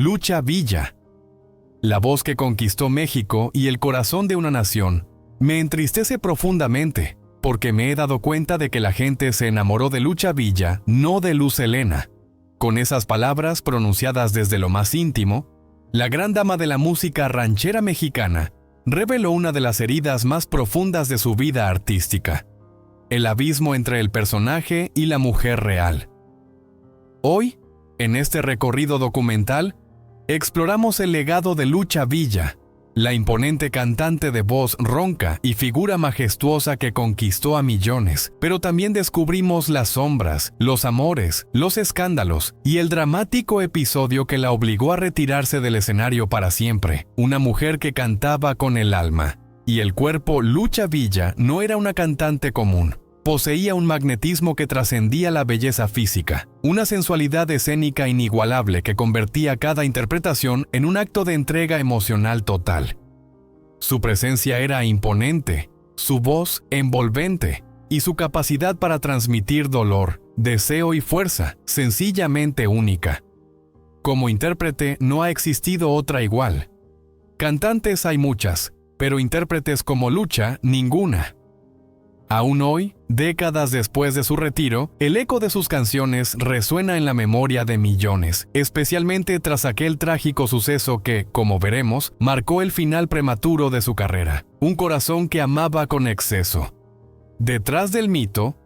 Lucha Villa. La voz que conquistó México y el corazón de una nación me entristece profundamente, porque me he dado cuenta de que la gente se enamoró de Lucha Villa, no de Luz Helena. Con esas palabras pronunciadas desde lo más íntimo, la gran dama de la música ranchera mexicana reveló una de las heridas más profundas de su vida artística: el abismo entre el personaje y la mujer real. Hoy, en este recorrido documental, exploramos el legado de Lucha Villa, la imponente cantante de voz ronca y figura majestuosa que conquistó a millones, pero también descubrimos las sombras, los amores, los escándalos y el dramático episodio que la obligó a retirarse del escenario para siempre. Una mujer que cantaba con el alma y el cuerpo. Lucha Villa no era una cantante común. Poseía un magnetismo que trascendía la belleza física, una sensualidad escénica inigualable que convertía cada interpretación en un acto de entrega emocional total. Su presencia era imponente, su voz envolvente y su capacidad para transmitir dolor, deseo y fuerza, sencillamente única. Como intérprete no ha existido otra igual. Cantantes hay muchas, pero intérpretes como Lucha, ninguna. Aún hoy, décadas después de su retiro, el eco de sus canciones resuena en la memoria de millones, especialmente tras aquel trágico suceso que, como veremos, marcó el final prematuro de su carrera. Un corazón que amaba con exceso. Detrás del mito,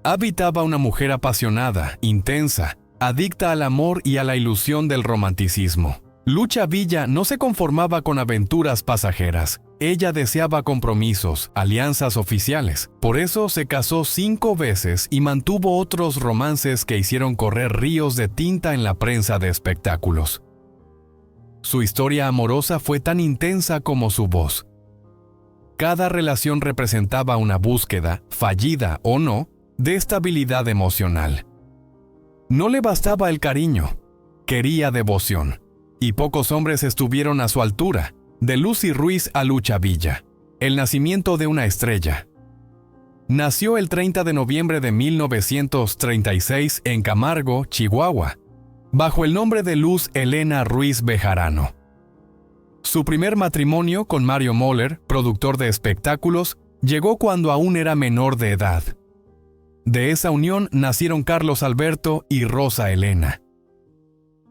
habitaba una mujer apasionada, intensa, adicta al amor y a la ilusión del romanticismo. Lucha Villa no se conformaba con aventuras pasajeras. Ella deseaba compromisos, alianzas oficiales. Por eso se casó 5 veces y mantuvo otros romances que hicieron correr ríos de tinta en la prensa de espectáculos. Su historia amorosa fue tan intensa como su voz. Cada relación representaba una búsqueda, fallida o no, de estabilidad emocional. No le bastaba el cariño, quería devoción. Y pocos hombres estuvieron a su altura, de Lucy Ruiz a Lucha Villa. El nacimiento de una estrella. Nació el 30 de noviembre de 1936 en Camargo, Chihuahua, bajo el nombre de Luz Helena Ruiz Bejarano. Su primer matrimonio con Mario Moller, productor de espectáculos, llegó cuando aún era menor de edad. De esa unión nacieron Carlos Alberto y Rosa Elena.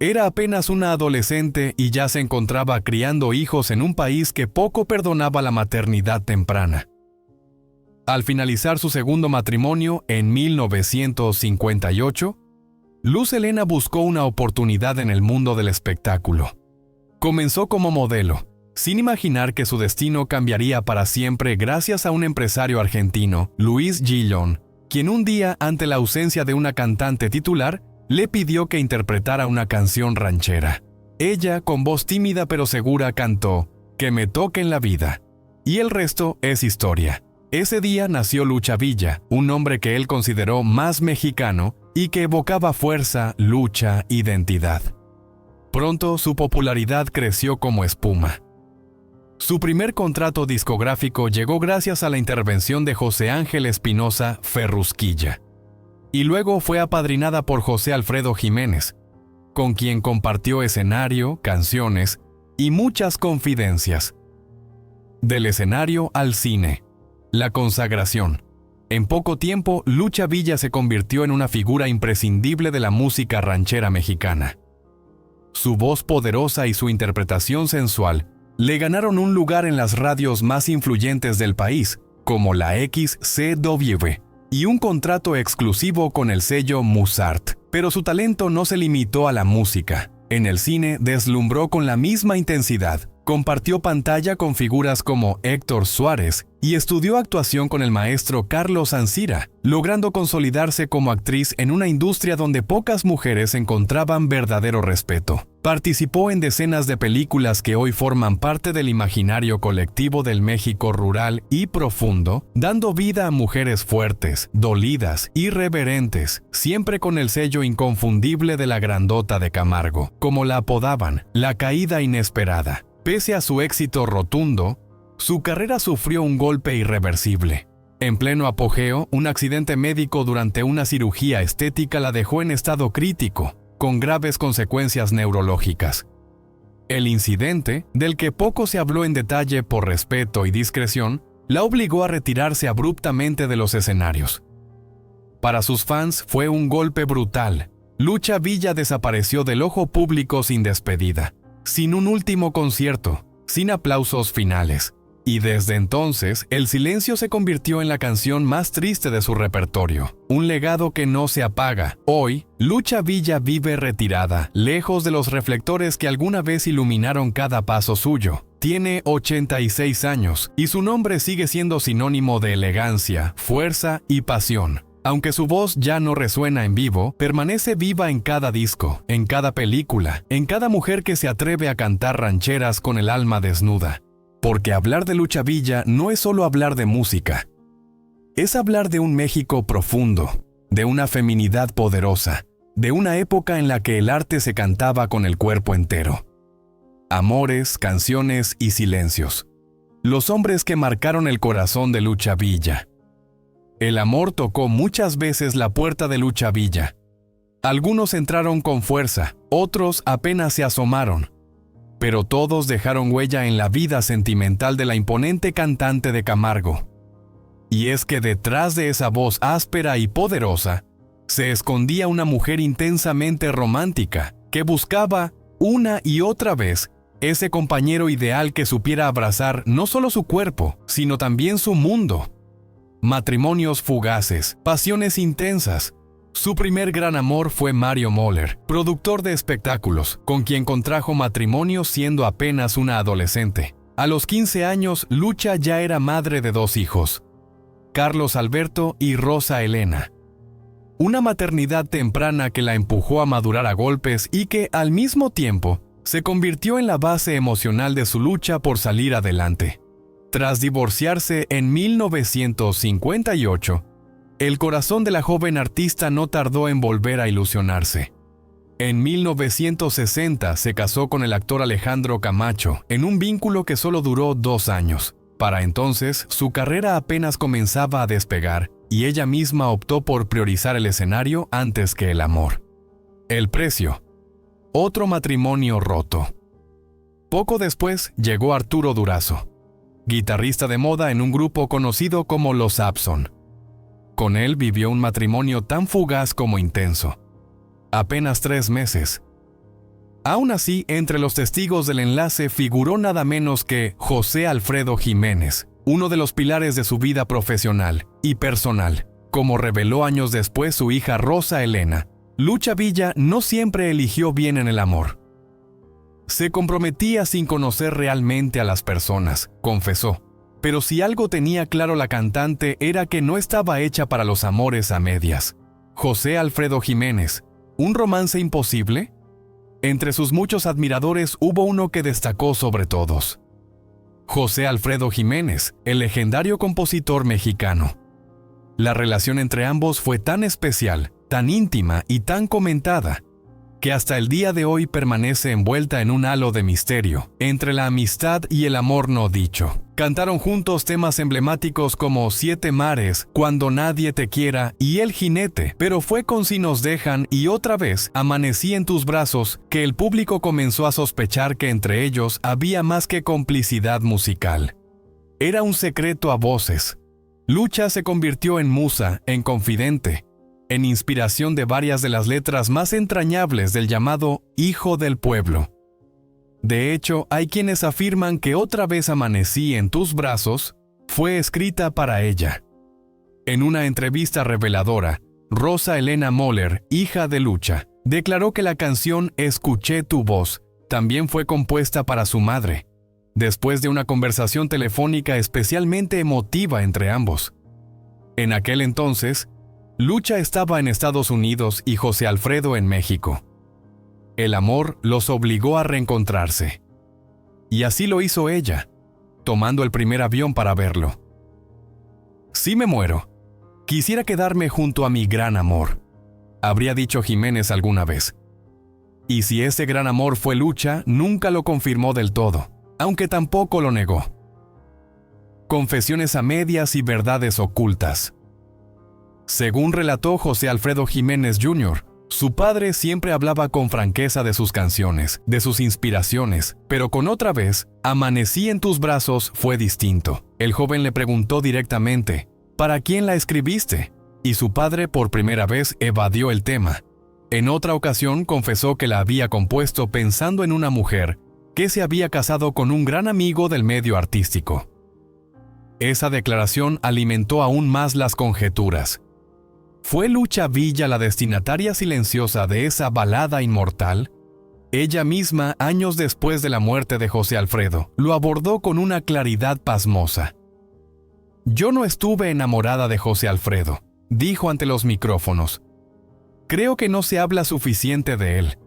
Era apenas una adolescente y ya se encontraba criando hijos en un país que poco perdonaba la maternidad temprana. Al finalizar su segundo matrimonio en 1958, Luz Helena buscó una oportunidad en el mundo del espectáculo. Comenzó como modelo, sin imaginar que su destino cambiaría para siempre gracias a un empresario argentino, Luis Gillón, quien un día, ante la ausencia de una cantante titular, le pidió que interpretara una canción ranchera. Ella, con voz tímida pero segura, cantó "Que me toque en la vida". Y el resto es historia. Ese día nació Lucha Villa, un nombre que él consideró más mexicano y que evocaba fuerza, lucha, identidad. Pronto su popularidad creció como espuma. Su primer contrato discográfico llegó gracias a la intervención de José Ángel Espinosa Ferrusquilla. Y luego fue apadrinada por José Alfredo Jiménez, con quien compartió escenario, canciones y muchas confidencias. Del escenario al cine, la consagración. En poco tiempo, Lucha Villa se convirtió en una figura imprescindible de la música ranchera mexicana. Su voz poderosa y su interpretación sensual le ganaron un lugar en las radios más influyentes del país, como la XCW, y un contrato exclusivo con el sello Musart. Pero su talento no se limitó a la música. En el cine deslumbró con la misma intensidad. Compartió pantalla con figuras como Héctor Suárez y estudió actuación con el maestro Carlos Ancira, logrando consolidarse como actriz en una industria donde pocas mujeres encontraban verdadero respeto. Participó en decenas de películas que hoy forman parte del imaginario colectivo del México rural y profundo, dando vida a mujeres fuertes, dolidas, irreverentes, siempre con el sello inconfundible de la grandota de Camargo, como la apodaban, la caída inesperada. Pese a su éxito rotundo, su carrera sufrió un golpe irreversible. En pleno apogeo, un accidente médico durante una cirugía estética la dejó en estado crítico, con graves consecuencias neurológicas. El incidente, del que poco se habló en detalle por respeto y discreción, la obligó a retirarse abruptamente de los escenarios. Para sus fans fue un golpe brutal. Lucha Villa desapareció del ojo público sin despedida, sin un último concierto, sin aplausos finales. Y desde entonces, el silencio se convirtió en la canción más triste de su repertorio, un legado que no se apaga. Hoy, Lucha Villa vive retirada, lejos de los reflectores que alguna vez iluminaron cada paso suyo. Tiene 86 años, y su nombre sigue siendo sinónimo de elegancia, fuerza y pasión. Aunque su voz ya no resuena en vivo, permanece viva en cada disco, en cada película, en cada mujer que se atreve a cantar rancheras con el alma desnuda. Porque hablar de Lucha Villa no es solo hablar de música. Es hablar de un México profundo, de una feminidad poderosa, de una época en la que el arte se cantaba con el cuerpo entero. Amores, canciones y silencios. Los hombres que marcaron el corazón de Lucha Villa. El amor tocó muchas veces la puerta de Lucha Villa. Algunos entraron con fuerza, otros apenas se asomaron. Pero todos dejaron huella en la vida sentimental de la imponente cantante de Camargo. Y es que detrás de esa voz áspera y poderosa, se escondía una mujer intensamente romántica, que buscaba, una y otra vez, ese compañero ideal que supiera abrazar no solo su cuerpo, sino también su mundo. Matrimonios fugaces, pasiones intensas. Su primer gran amor fue Mario Moller, productor de espectáculos, con quien contrajo matrimonio siendo apenas una adolescente. A los 15 años, Lucha ya era madre de 2 hijos, Carlos Alberto y Rosa Elena. Una maternidad temprana que la empujó a madurar a golpes y que, al mismo tiempo, se convirtió en la base emocional de su lucha por salir adelante. Tras divorciarse en 1958, el corazón de la joven artista no tardó en volver a ilusionarse. En 1960 se casó con el actor Alejandro Camacho, en un vínculo que solo duró 2 años. Para entonces, su carrera apenas comenzaba a despegar, y ella misma optó por priorizar el escenario antes que el amor. El precio. Otro matrimonio roto. Poco después llegó Arturo Durazo, guitarrista de moda en un grupo conocido como Los Abson. Con él vivió un matrimonio tan fugaz como intenso. Apenas 3 meses. Aún así, entre los testigos del enlace figuró nada menos que José Alfredo Jiménez, uno de los pilares de su vida profesional y personal. Como reveló años después su hija Rosa Elena, Lucha Villa no siempre eligió bien en el amor. Se comprometía sin conocer realmente a las personas, confesó. Pero si algo tenía claro la cantante era que no estaba hecha para los amores a medias. José Alfredo Jiménez, ¿un romance imposible? Entre sus muchos admiradores hubo uno que destacó sobre todos. José Alfredo Jiménez, el legendario compositor mexicano. La relación entre ambos fue tan especial, tan íntima y tan comentada, que hasta el día de hoy permanece envuelta en un halo de misterio, entre la amistad y el amor no dicho. Cantaron juntos temas emblemáticos como 7 mares, Cuando nadie te quiera y El jinete, pero fue con Si nos dejan y otra vez Amanecí en tus brazos que el público comenzó a sospechar que entre ellos había más que complicidad musical. Era un secreto a voces. Lucha se convirtió en musa, en confidente, en inspiración de varias de las letras más entrañables del llamado Hijo del Pueblo. De hecho, hay quienes afirman que Otra vez amanecí en tus brazos fue escrita para ella. En una entrevista reveladora, Rosa Elena Moller, hija de Lucha, declaró que la canción Escuché tu voz también fue compuesta para su madre, después de una conversación telefónica especialmente emotiva entre ambos. En aquel entonces, Lucha estaba en Estados Unidos y José Alfredo en México. El amor los obligó a reencontrarse. Y así lo hizo ella, tomando el primer avión para verlo. Si me muero, quisiera quedarme junto a mi gran amor, habría dicho Jiménez alguna vez. Y si ese gran amor fue Lucha, nunca lo confirmó del todo, aunque tampoco lo negó. Confesiones a medias y verdades ocultas. Según relató José Alfredo Jiménez Jr., Su padre siempre hablaba con franqueza de sus canciones, de sus inspiraciones, pero con Otra vez, Amanecí en tus brazos fue distinto. El joven le preguntó directamente, ¿para quién la escribiste? Y su padre por primera vez evadió el tema. En otra ocasión confesó que la había compuesto pensando en una mujer que se había casado con un gran amigo del medio artístico. Esa declaración alimentó aún más las conjeturas. ¿Fue Lucha Villa la destinataria silenciosa de esa balada inmortal? Ella misma, años después de la muerte de José Alfredo, lo abordó con una claridad pasmosa. «Yo no estuve enamorada de José Alfredo», dijo ante los micrófonos. «Creo que no se habla suficiente de él,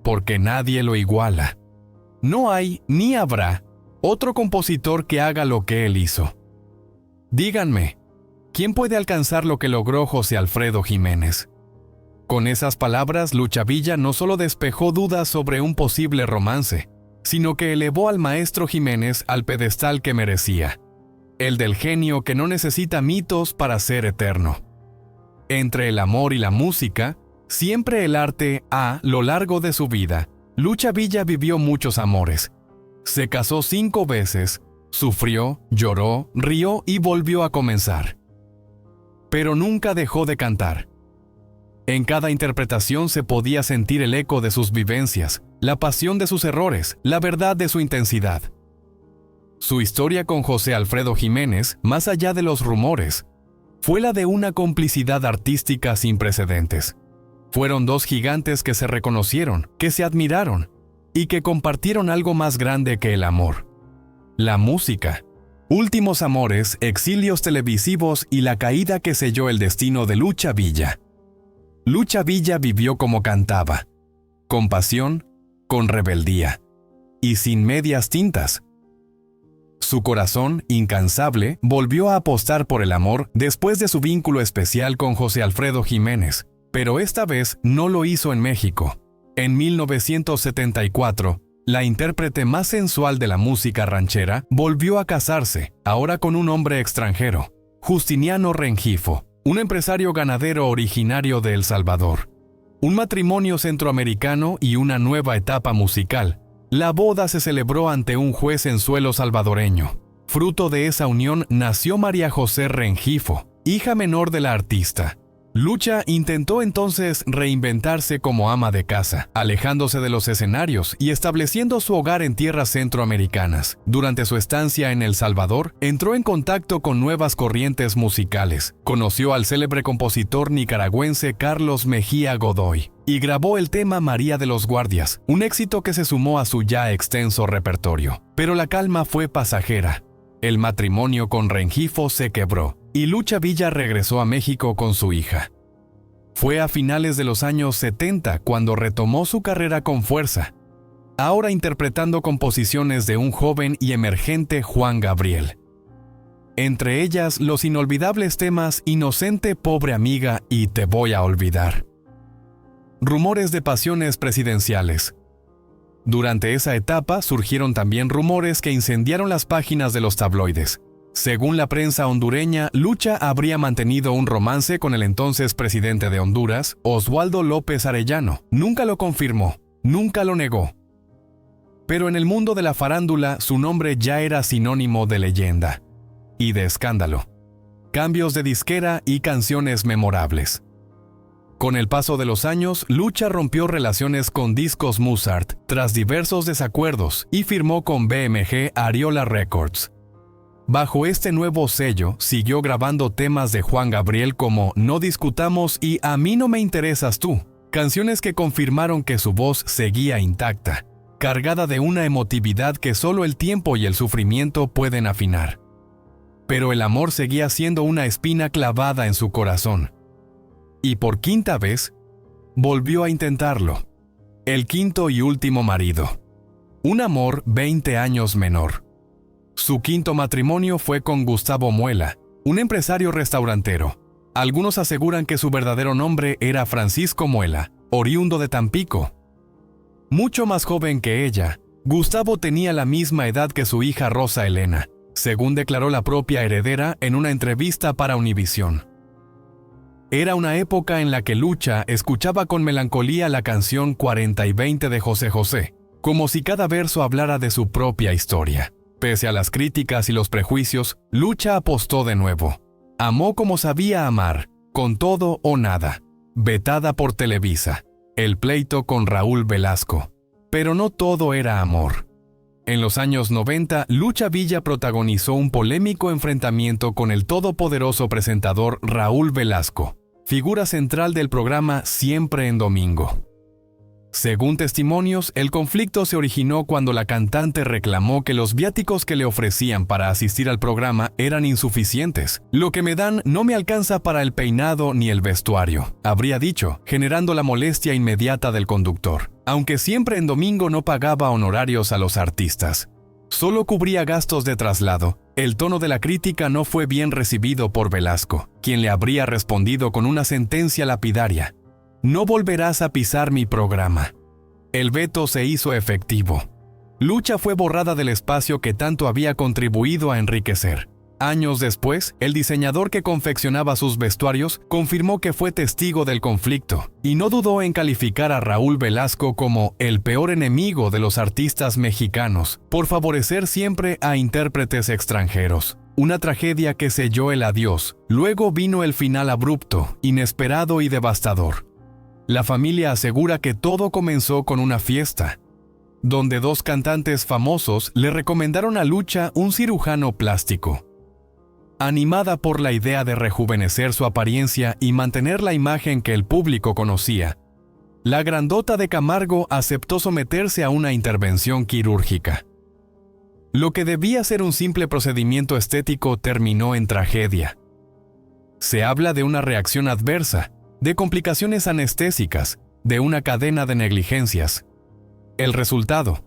porque nadie lo iguala. No hay, ni habrá, otro compositor que haga lo que él hizo. Díganme, ¿quién puede alcanzar lo que logró José Alfredo Jiménez?». Con esas palabras, Lucha Villa no solo despejó dudas sobre un posible romance, sino que elevó al maestro Jiménez al pedestal que merecía, el del genio que no necesita mitos para ser eterno. Entre el amor y la música, siempre el arte, a lo largo de su vida, Lucha Villa vivió muchos amores. Se casó 5 veces, sufrió, lloró, rió y volvió a comenzar. Pero nunca dejó de cantar. En cada interpretación se podía sentir el eco de sus vivencias, la pasión de sus errores, la verdad de su intensidad. Su historia con José Alfredo Jiménez, más allá de los rumores, fue la de una complicidad artística sin precedentes. Fueron 2 gigantes que se reconocieron, que se admiraron y que compartieron algo más grande que el amor: la música. Últimos amores, exilios televisivos y la caída que selló el destino de Lucha Villa. Lucha Villa vivió como cantaba, con pasión, con rebeldía y sin medias tintas. Su corazón, incansable, volvió a apostar por el amor después de su vínculo especial con José Alfredo Jiménez, pero esta vez no lo hizo en México. En 1974, la intérprete más sensual de la música ranchera volvió a casarse, ahora con un hombre extranjero, Justiniano Rengifo, un empresario ganadero originario de El Salvador. Un matrimonio centroamericano y una nueva etapa musical. La boda se celebró ante un juez en suelo salvadoreño. Fruto de esa unión nació María José Rengifo, hija menor de la artista. Lucha intentó entonces reinventarse como ama de casa, alejándose de los escenarios y estableciendo su hogar en tierras centroamericanas. Durante su estancia en El Salvador, entró en contacto con nuevas corrientes musicales. Conoció al célebre compositor nicaragüense Carlos Mejía Godoy y grabó el tema María de los Guardias, un éxito que se sumó a su ya extenso repertorio. Pero la calma fue pasajera. El matrimonio con Rengifo se quebró y Lucha Villa regresó a México con su hija. Fue a finales de los años 70 cuando retomó su carrera con fuerza, ahora interpretando composiciones de un joven y emergente Juan Gabriel. Entre ellas, los inolvidables temas Inocente, pobre amiga y Te voy a olvidar. Rumores de pasiones presidenciales. Durante esa etapa surgieron también rumores que incendiaron las páginas de los tabloides. Según la prensa hondureña, Lucha habría mantenido un romance con el entonces presidente de Honduras, Oswaldo López Arellano. Nunca lo confirmó, nunca lo negó. Pero en el mundo de la farándula, su nombre ya era sinónimo de leyenda y de escándalo. Cambios de disquera y canciones memorables. Con el paso de los años, Lucha rompió relaciones con Discos Musart tras diversos desacuerdos y firmó con BMG Ariola Records. Bajo este nuevo sello, siguió grabando temas de Juan Gabriel como No discutamos y A mí no me interesas tú, canciones que confirmaron que su voz seguía intacta, cargada de una emotividad que solo el tiempo y el sufrimiento pueden afinar. Pero el amor seguía siendo una espina clavada en su corazón. Y por 5ª vez, volvió a intentarlo. El 5º y último marido. Un amor 20 años menor. Su 5º matrimonio fue con Gustavo Muela, un empresario restaurantero. Algunos aseguran que su verdadero nombre era Francisco Muela, oriundo de Tampico. Mucho más joven que ella, Gustavo tenía la misma edad que su hija Rosa Elena, según declaró la propia heredera en una entrevista para Univisión. Era una época en la que Lucha escuchaba con melancolía la canción 40 y 20 de José José, como si cada verso hablara de su propia historia. Pese a las críticas y los prejuicios, Lucha apostó de nuevo. Amó como sabía amar, con todo o nada. Vetada por Televisa. El pleito con Raúl Velasco. Pero no todo era amor. En los años 90, Lucha Villa protagonizó un polémico enfrentamiento con el todopoderoso presentador Raúl Velasco, figura central del programa Siempre en Domingo. Según testimonios, el conflicto se originó cuando la cantante reclamó que los viáticos que le ofrecían para asistir al programa eran insuficientes. Lo que me dan no me alcanza para el peinado ni el vestuario, habría dicho, generando la molestia inmediata del conductor. Aunque Siempre en Domingo no pagaba honorarios a los artistas, solo cubría gastos de traslado. El tono de la crítica no fue bien recibido por Velasco, quien le habría respondido con una sentencia lapidaria: no volverás a pisar mi programa. El veto se hizo efectivo. Lucha fue borrada del espacio que tanto había contribuido a enriquecer. Años después, el diseñador que confeccionaba sus vestuarios confirmó que fue testigo del conflicto y no dudó en calificar a Raúl Velasco como el peor enemigo de los artistas mexicanos por favorecer siempre a intérpretes extranjeros. Una tragedia que selló el adiós. Luego vino el final abrupto, inesperado y devastador. La familia asegura que todo comenzó con una fiesta, donde dos cantantes famosos le recomendaron a Lucha un cirujano plástico. Animada por la idea de rejuvenecer su apariencia y mantener la imagen que el público conocía, la grandota de Camargo aceptó someterse a una intervención quirúrgica. Lo que debía ser un simple procedimiento estético terminó en tragedia. Se habla de una reacción adversa, de complicaciones anestésicas, de una cadena de negligencias. El resultado: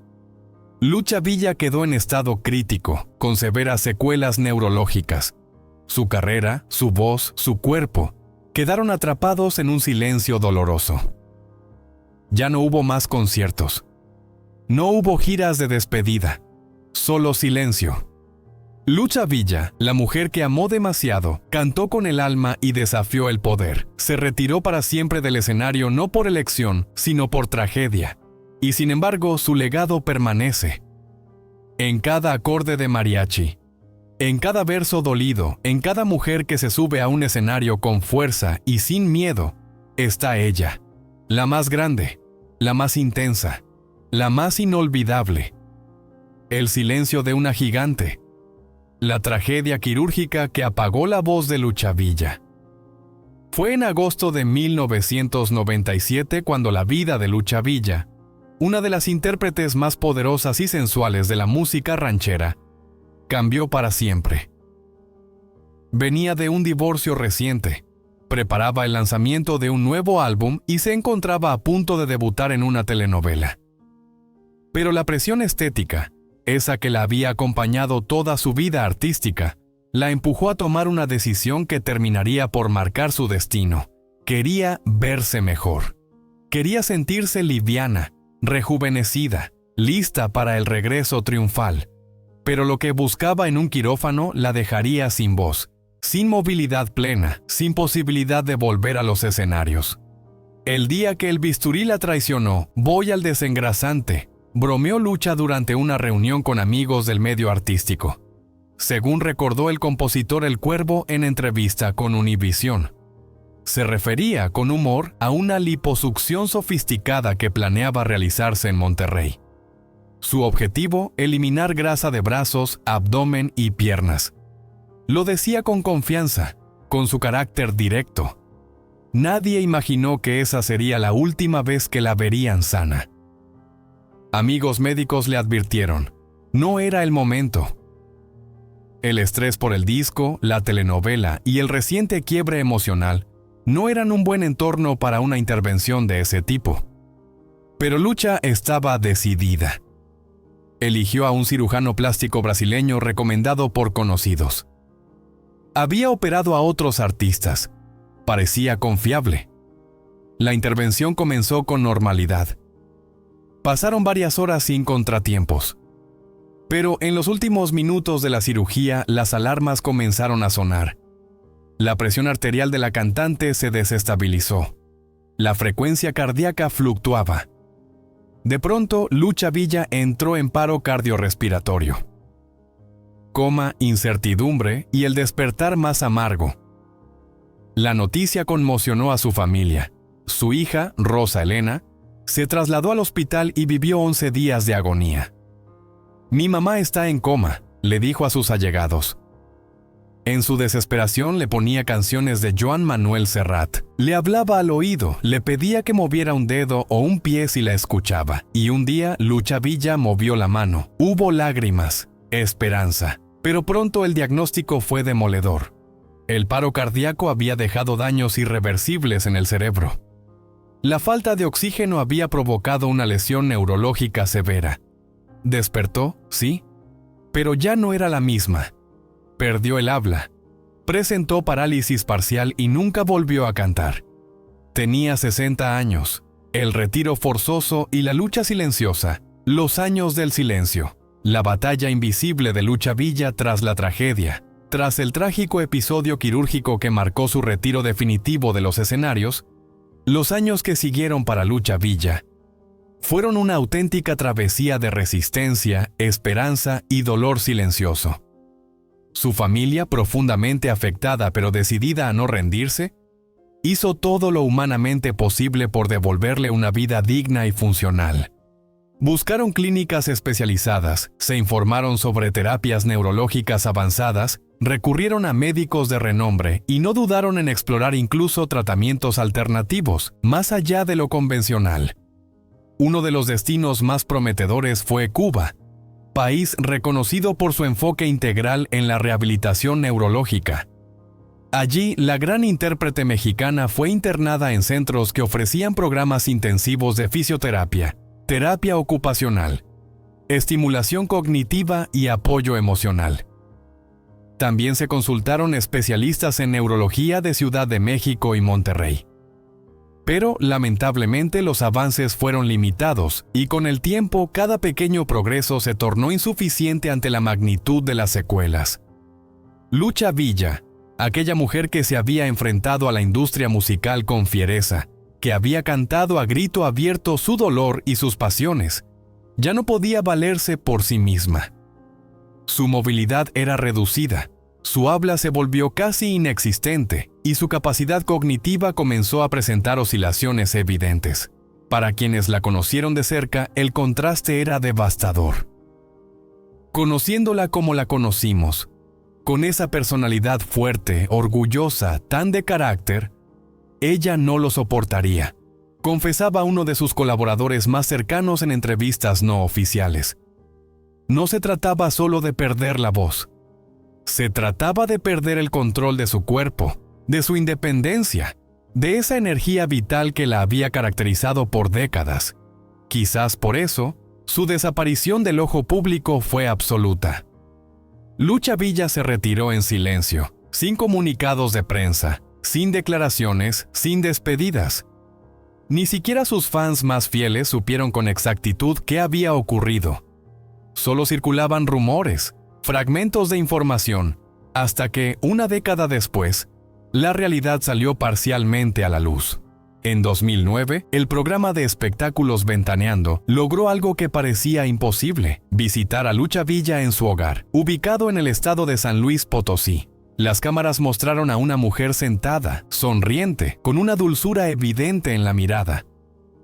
Lucha Villa quedó en estado crítico, con severas secuelas neurológicas. Su carrera, su voz, su cuerpo, quedaron atrapados en un silencio doloroso. Ya no hubo más conciertos. No hubo giras de despedida. Solo silencio. Lucha Villa, la mujer que amó demasiado, cantó con el alma y desafió el poder. Se retiró para siempre del escenario no por elección, sino por tragedia. Y sin embargo, su legado permanece. En cada acorde de mariachi, en cada verso dolido, en cada mujer que se sube a un escenario con fuerza y sin miedo, está ella. La más grande, la más intensa, la más inolvidable. El silencio de una gigante. La tragedia quirúrgica que apagó la voz de Lucha Villa. Fue en agosto de 1997 cuando la vida de Lucha Villa, una de las intérpretes más poderosas y sensuales de la música ranchera, cambió para siempre. Venía de un divorcio reciente, preparaba el lanzamiento de un nuevo álbum y se encontraba a punto de debutar en una telenovela. Pero la presión estética, esa que la había acompañado toda su vida artística, la empujó a tomar una decisión que terminaría por marcar su destino. Quería verse mejor. Quería sentirse liviana, rejuvenecida, lista para el regreso triunfal. Pero lo que buscaba en un quirófano la dejaría sin voz, sin movilidad plena, sin posibilidad de volver a los escenarios. El día que el bisturí la traicionó, voy al desengrasante, bromeó Lucha durante una reunión con amigos del medio artístico. Según recordó el compositor El Cuervo en entrevista con Univisión, se refería con humor a una liposucción sofisticada que planeaba realizarse en Monterrey. Su objetivo: eliminar grasa de brazos, abdomen y piernas. Lo decía con confianza, con su carácter directo. Nadie imaginó que esa sería la última vez que la verían sana. Amigos médicos le advirtieron: no era el momento. El estrés por el disco, la telenovela y el reciente quiebre emocional no eran un buen entorno para una intervención de ese tipo. Pero Lucha estaba decidida. Eligió a un cirujano plástico brasileño recomendado por conocidos. Había operado a otros artistas. Parecía confiable. La intervención comenzó con normalidad. Pasaron varias horas sin contratiempos. Pero en los últimos minutos de la cirugía, las alarmas comenzaron a sonar. La presión arterial de la cantante se desestabilizó. La frecuencia cardíaca fluctuaba. De pronto, Lucha Villa entró en paro cardiorrespiratorio. Coma, incertidumbre y el despertar más amargo. La noticia conmocionó a su familia. Su hija, Rosa Elena, se trasladó al hospital y vivió 11 días de agonía. «Mi mamá está en coma», le dijo a sus allegados. En su desesperación le ponía canciones de Joan Manuel Serrat. Le hablaba al oído, le pedía que moviera un dedo o un pie si la escuchaba. Y un día Lucha Villa movió la mano. Hubo lágrimas, esperanza. Pero pronto el diagnóstico fue demoledor. El paro cardíaco había dejado daños irreversibles en el cerebro. La falta de oxígeno había provocado una lesión neurológica severa. Despertó, sí, pero ya no era la misma. Perdió el habla. Presentó parálisis parcial y nunca volvió a cantar. Tenía 60 años. El retiro forzoso y la lucha silenciosa. Los años del silencio. La batalla invisible de Lucha Villa tras la tragedia. Tras el trágico episodio quirúrgico que marcó su retiro definitivo de los escenarios, los años que siguieron para Lucha Villa fueron una auténtica travesía de resistencia, esperanza y dolor silencioso. Su familia, profundamente afectada pero decidida a no rendirse, hizo todo lo humanamente posible por devolverle una vida digna y funcional. Buscaron clínicas especializadas, se informaron sobre terapias neurológicas avanzadas, recurrieron a médicos de renombre y no dudaron en explorar incluso tratamientos alternativos, más allá de lo convencional. Uno de los destinos más prometedores fue Cuba, país reconocido por su enfoque integral en la rehabilitación neurológica. Allí, la gran intérprete mexicana fue internada en centros que ofrecían programas intensivos de fisioterapia, terapia ocupacional, estimulación cognitiva y apoyo emocional. También se consultaron especialistas en neurología de Ciudad de México y Monterrey. Pero, lamentablemente, los avances fueron limitados y con el tiempo cada pequeño progreso se tornó insuficiente ante la magnitud de las secuelas. Lucha Villa, aquella mujer que se había enfrentado a la industria musical con fiereza, que había cantado a grito abierto su dolor y sus pasiones, ya no podía valerse por sí misma. Su movilidad era reducida, su habla se volvió casi inexistente y su capacidad cognitiva comenzó a presentar oscilaciones evidentes. Para quienes la conocieron de cerca, el contraste era devastador. Conociéndola como la conocimos, con esa personalidad fuerte, orgullosa, tan de carácter, ella no lo soportaría, confesaba uno de sus colaboradores más cercanos en entrevistas no oficiales. No se trataba solo de perder la voz. Se trataba de perder el control de su cuerpo, de su independencia, de esa energía vital que la había caracterizado por décadas. Quizás por eso, su desaparición del ojo público fue absoluta. Lucha Villa se retiró en silencio, sin comunicados de prensa, sin declaraciones, sin despedidas. Ni siquiera sus fans más fieles supieron con exactitud qué había ocurrido. Solo circulaban rumores, fragmentos de información, hasta que, una década después, la realidad salió parcialmente a la luz. En 2009, el programa de espectáculos Ventaneando logró algo que parecía imposible: visitar a Lucha Villa en su hogar, ubicado en el estado de San Luis Potosí. Las cámaras mostraron a una mujer sentada, sonriente, con una dulzura evidente en la mirada,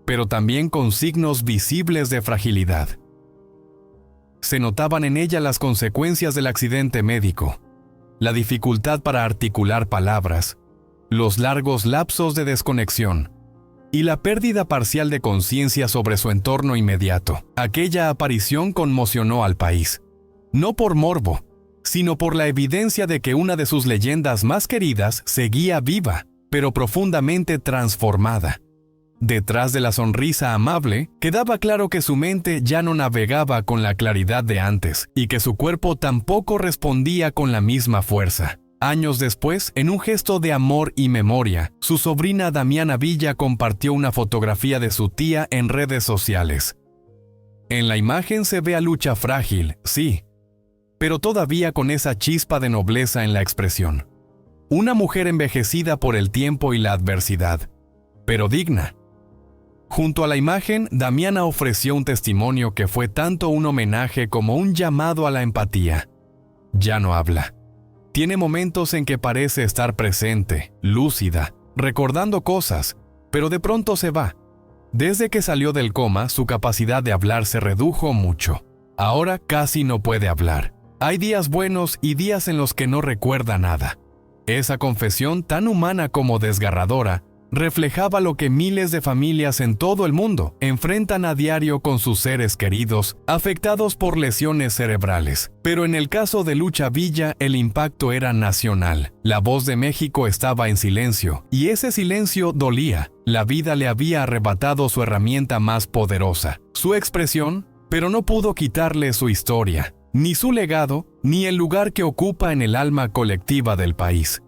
pero también con signos visibles de fragilidad. Se notaban en ella las consecuencias del accidente médico, la dificultad para articular palabras, los largos lapsos de desconexión y la pérdida parcial de conciencia sobre su entorno inmediato. Aquella aparición conmocionó al país, no por morbo, sino por la evidencia de que una de sus leyendas más queridas seguía viva, pero profundamente transformada. Detrás de la sonrisa amable, quedaba claro que su mente ya no navegaba con la claridad de antes y que su cuerpo tampoco respondía con la misma fuerza. Años después, en un gesto de amor y memoria, su sobrina Damiana Villa compartió una fotografía de su tía en redes sociales. En la imagen se ve a Lucha frágil, sí, pero todavía con esa chispa de nobleza en la expresión. una mujer envejecida por el tiempo y la adversidad, pero digna. Junto a la imagen, Damiana ofreció un testimonio que fue tanto un homenaje como un llamado a la empatía. Ya no habla. Tiene momentos en que parece estar presente, lúcida, recordando cosas, pero de pronto se va. Desde que salió del coma, su capacidad de hablar se redujo mucho. Ahora casi no puede hablar. Hay días buenos y días en los que no recuerda nada. Esa confesión, tan humana como desgarradora, reflejaba lo que miles de familias en todo el mundo enfrentan a diario con sus seres queridos afectados por lesiones cerebrales. Pero en el caso de Lucha Villa, el impacto era nacional. La voz de México estaba en silencio, y ese silencio dolía. La vida le había arrebatado su herramienta más poderosa, su expresión, pero no pudo quitarle su historia, ni su legado, ni el lugar que ocupa en el alma colectiva del país.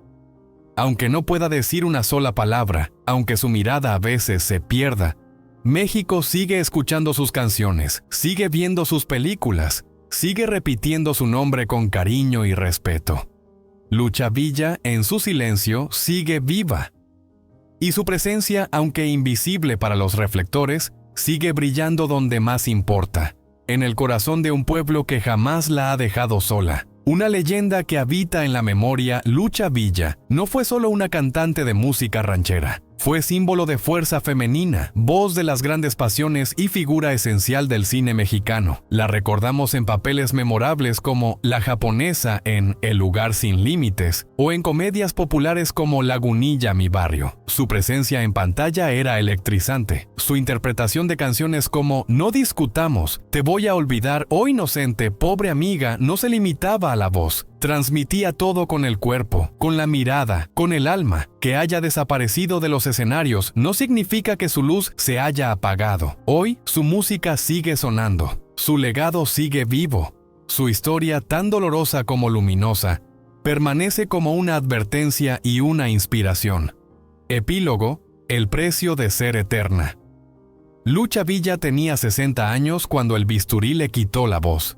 Aunque no pueda decir una sola palabra, aunque su mirada a veces se pierda, México sigue escuchando sus canciones, sigue viendo sus películas, sigue repitiendo su nombre con cariño y respeto. Lucha Villa, en su silencio, sigue viva. Y su presencia, aunque invisible para los reflectores, sigue brillando donde más importa, en el corazón de un pueblo que jamás la ha dejado sola. Una leyenda que habita en la memoria. Lucha Villa no fue solo una cantante de música ranchera. Fue símbolo de fuerza femenina, voz de las grandes pasiones y figura esencial del cine mexicano. La recordamos en papeles memorables como la japonesa en El lugar sin límites o en comedias populares como Lagunilla, mi barrio. Su presencia en pantalla era electrizante. Su interpretación de canciones como No discutamos, Te voy a olvidar o Inocente, pobre amiga no se limitaba a la voz. Transmitía todo con el cuerpo, con la mirada, con el alma. Que haya desaparecido de los escenarios no significa que su luz se haya apagado. Hoy, su música sigue sonando. Su legado sigue vivo. Su historia, tan dolorosa como luminosa, permanece como una advertencia y una inspiración. Epílogo: El precio de ser eterna. Lucha Villa tenía 60 años cuando el bisturí le quitó la voz.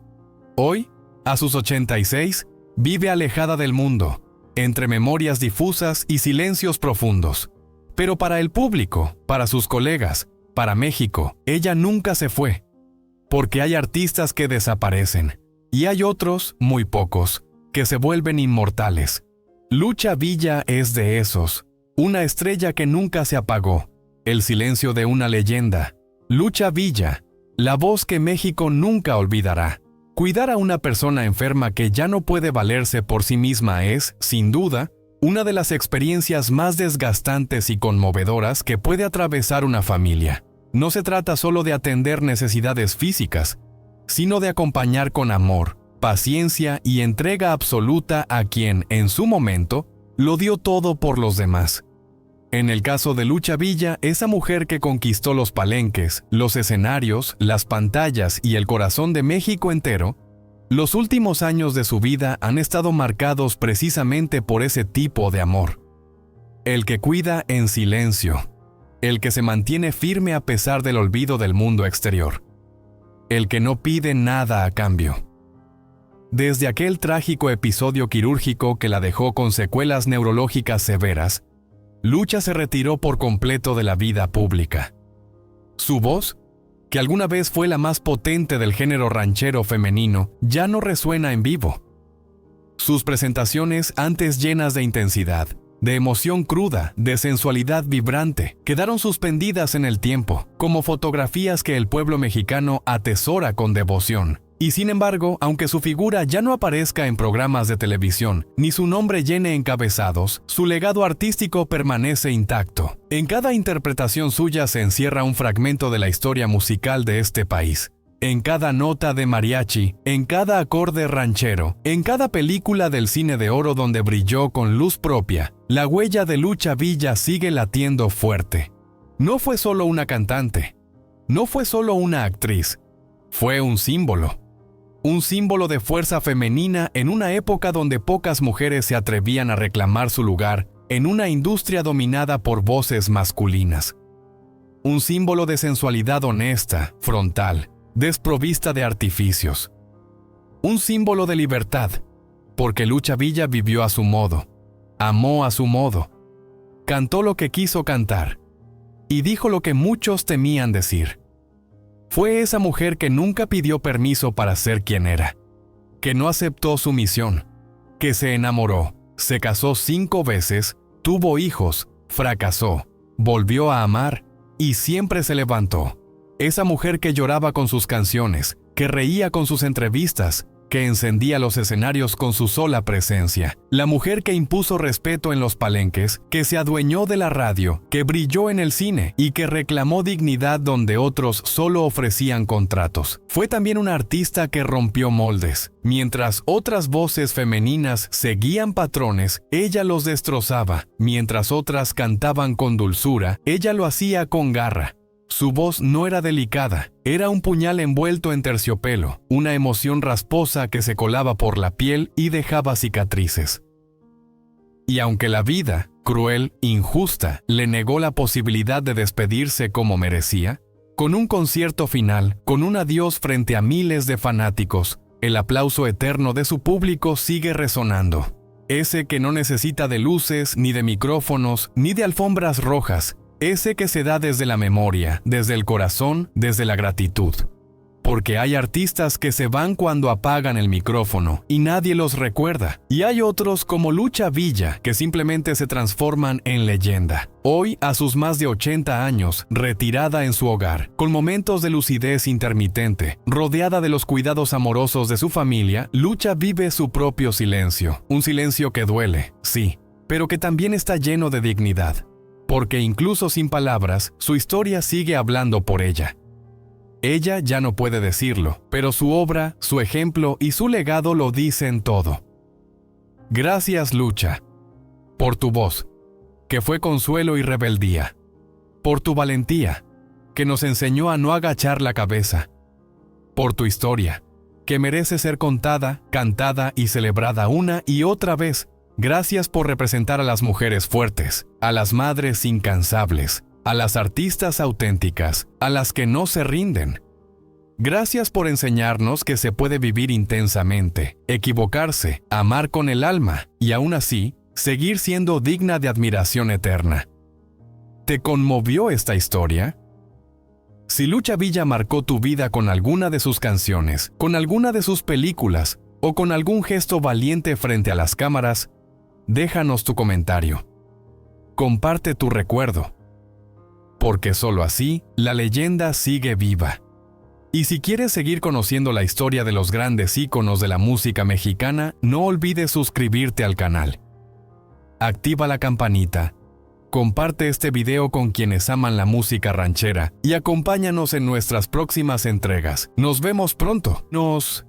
Hoy, a sus 86, vive alejada del mundo, entre memorias difusas y silencios profundos. Pero para el público, para sus colegas, para México, ella nunca se fue. Porque hay artistas que desaparecen, y hay otros, muy pocos, que se vuelven inmortales. Lucha Villa es de esos, una estrella que nunca se apagó, el silencio de una leyenda. Lucha Villa, la voz que México nunca olvidará. Cuidar a una persona enferma que ya no puede valerse por sí misma es, sin duda, una de las experiencias más desgastantes y conmovedoras que puede atravesar una familia. No se trata solo de atender necesidades físicas, sino de acompañar con amor, paciencia y entrega absoluta a quien, en su momento, lo dio todo por los demás. En el caso de Lucha Villa, esa mujer que conquistó los palenques, los escenarios, las pantallas y el corazón de México entero, los últimos años de su vida han estado marcados precisamente por ese tipo de amor. El que cuida en silencio, el que se mantiene firme a pesar del olvido del mundo exterior, el que no pide nada a cambio. Desde aquel trágico episodio quirúrgico que la dejó con secuelas neurológicas severas, Lucha se retiró por completo de la vida pública. Su voz, que alguna vez fue la más potente del género ranchero femenino, ya no resuena en vivo. Sus presentaciones, antes llenas de intensidad, de emoción cruda, de sensualidad vibrante, quedaron suspendidas en el tiempo, como fotografías que el pueblo mexicano atesora con devoción. Y sin embargo, aunque su figura ya no aparezca en programas de televisión, ni su nombre llene encabezados, su legado artístico permanece intacto. En cada interpretación suya se encierra un fragmento de la historia musical de este país. En cada nota de mariachi, en cada acorde ranchero, en cada película del cine de oro donde brilló con luz propia, la huella de Lucha Villa sigue latiendo fuerte. No fue solo una cantante, no fue solo una actriz, fue un símbolo. Un símbolo de fuerza femenina en una época donde pocas mujeres se atrevían a reclamar su lugar en una industria dominada por voces masculinas. Un símbolo de sensualidad honesta, frontal, desprovista de artificios. Un símbolo de libertad, porque Lucha Villa vivió a su modo. amó a su modo, cantó lo que quiso cantar y dijo lo que muchos temían decir. Fue esa mujer que nunca pidió permiso para ser quien era, que no aceptó su misión, que se enamoró, se casó 5 veces, tuvo hijos, fracasó, volvió a amar y siempre se levantó. Esa mujer que lloraba con sus canciones, que reía con sus entrevistas, que encendía los escenarios con su sola presencia. La mujer que impuso respeto en los palenques, que se adueñó de la radio, que brilló en el cine y que reclamó dignidad donde otros solo ofrecían contratos. Fue también una artista que rompió moldes. Mientras otras voces femeninas seguían patrones, ella los destrozaba. Mientras otras cantaban con dulzura, ella lo hacía con garra. Su voz no era delicada, era un puñal envuelto en terciopelo, una emoción rasposa que se colaba por la piel y dejaba cicatrices. Y aunque la vida, cruel, injusta, le negó la posibilidad de despedirse como merecía, con un concierto final, con un adiós frente a miles de fanáticos, el aplauso eterno de su público sigue resonando. Ese que no necesita de luces, ni de micrófonos, ni de alfombras rojas, ese que se da desde la memoria, desde el corazón, desde la gratitud. Porque hay artistas que se van cuando apagan el micrófono y nadie los recuerda. Y hay otros como Lucha Villa que simplemente se transforman en leyenda. Hoy, a sus más de 80 años, retirada en su hogar, con momentos de lucidez intermitente, rodeada de los cuidados amorosos de su familia, Lucha vive su propio silencio. Un silencio que duele, sí, pero que también está lleno de dignidad. Porque incluso sin palabras, su historia sigue hablando por ella. Ella ya no puede decirlo, pero su obra, su ejemplo y su legado lo dicen todo. Gracias, Lucha, por tu voz, que fue consuelo y rebeldía, por tu valentía, que nos enseñó a no agachar la cabeza, por tu historia, que merece ser contada, cantada y celebrada una y otra vez. Gracias por representar a las mujeres fuertes, a las madres incansables, a las artistas auténticas, a las que no se rinden. Gracias por enseñarnos que se puede vivir intensamente, equivocarse, amar con el alma y aún así, seguir siendo digna de admiración eterna. ¿Te conmovió esta historia? Si Lucha Villa marcó tu vida con alguna de sus canciones, con alguna de sus películas o con algún gesto valiente frente a las cámaras, déjanos tu comentario. Comparte tu recuerdo. Porque solo así, la leyenda sigue viva. Y si quieres seguir conociendo la historia de los grandes íconos de la música mexicana, no olvides suscribirte al canal. Activa la campanita. Comparte este video con quienes aman la música ranchera y acompáñanos en nuestras próximas entregas. Nos vemos pronto. Nos